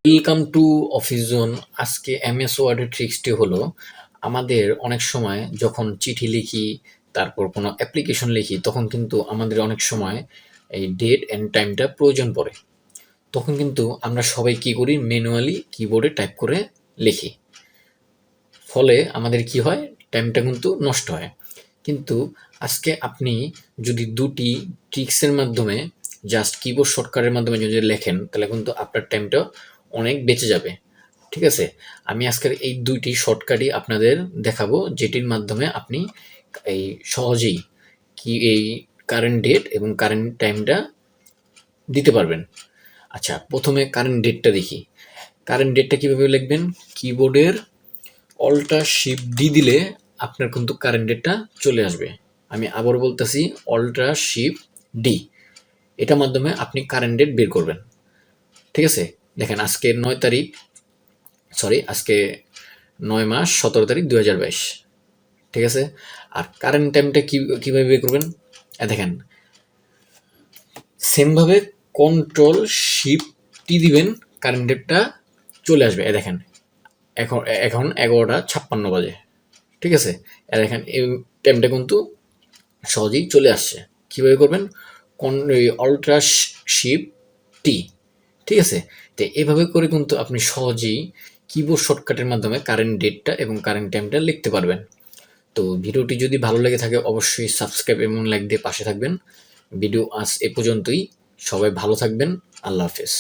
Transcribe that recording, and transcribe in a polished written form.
Welcome to office zone. আজকে MS ওয়ার্ডের ট্রিক্সটি হলো, আমাদের অনেক সময় যখন চিঠি লিখি, তারপর কোনো অ্যাপ্লিকেশন লিখি, তখন কিন্তু আমাদের অনেক সময় এই ডেট অ্যান্ড টাইমটা প্রয়োজন পড়ে। তখন কিন্তু আমরা সবাই কি করি, ম্যানুয়ালি কিবোর্ডে টাইপ করে লিখি। ফলে আমাদের কি হয়, টাইমটা কিন্তু নষ্ট হয়। কিন্তু আজকে আপনি যদি দুটি ট্রিক্সের মাধ্যমে, জাস্ট কিবোর্ড শর্টকাটের মাধ্যমে যদি লেখেন, তাহলে কিন্তু আপনার টাইমটা অনেক বেঁচে যাবে। ঠিক আছে, আমি আজকের এই দুইটি শর্টকাটই আপনাদের দেখাবো, যেটির মাধ্যমে আপনি এই সহজেই কি এই কারেন্ট ডেট এবং কারেন্ট টাইমটা দিতে পারবেন। আচ্ছা, প্রথমে কারেন্ট ডেটটা দেখি। কারেন্ট ডেটটা কিভাবে লিখবেন? কিবোর্ডের অল্টার শিফট ডি দিলে আপনার কিন্তু কারেন্ট ডেটটা চলে আসবে। আমি আবার বলতেছি, অল্টার শিফট ডি, এটার মাধ্যমে আপনি কারেন্ট ডেট বের করবেন। ঠিক আছে, দেখেন আজকে 9 তারিখ, আজকে 9 মাস 17 তারিখ 2022। ঠিক আছে, আর কারেন্ট টাইমটা কীভাবে বের করবেন? দেখেন, সেমভাবে কন্ট্রোল শিফট টি দিবেন, কারেন্ট ডেটটা চলে আসবে। দেখেন এখন এখন 11টা 56 বাজে। ঠিক আছে, দেখেন এই টাইমটা কিন্তু সহজেই চলে আসছে। কীভাবে করবেন? অল্ট্রা শিফট টি। ঠিক আছে, তো এভাবে করে কিন্তু আপনি সহজেই কিবোর্ড শর্টকাটের মাধ্যমে কারেন্ট ডেটটা এবং কারেন্ট টাইমটা লিখতে পারবেন। তো ভিডিওটি যদি ভালো লেগে থাকে, অবশ্যই সাবস্ক্রাইব এবং লাইক দিয়ে পাশে থাকবেন। ভিডিও আজ এ পর্যন্তই। সবাই ভালো থাকবেন। আল্লাহ হাফেজ।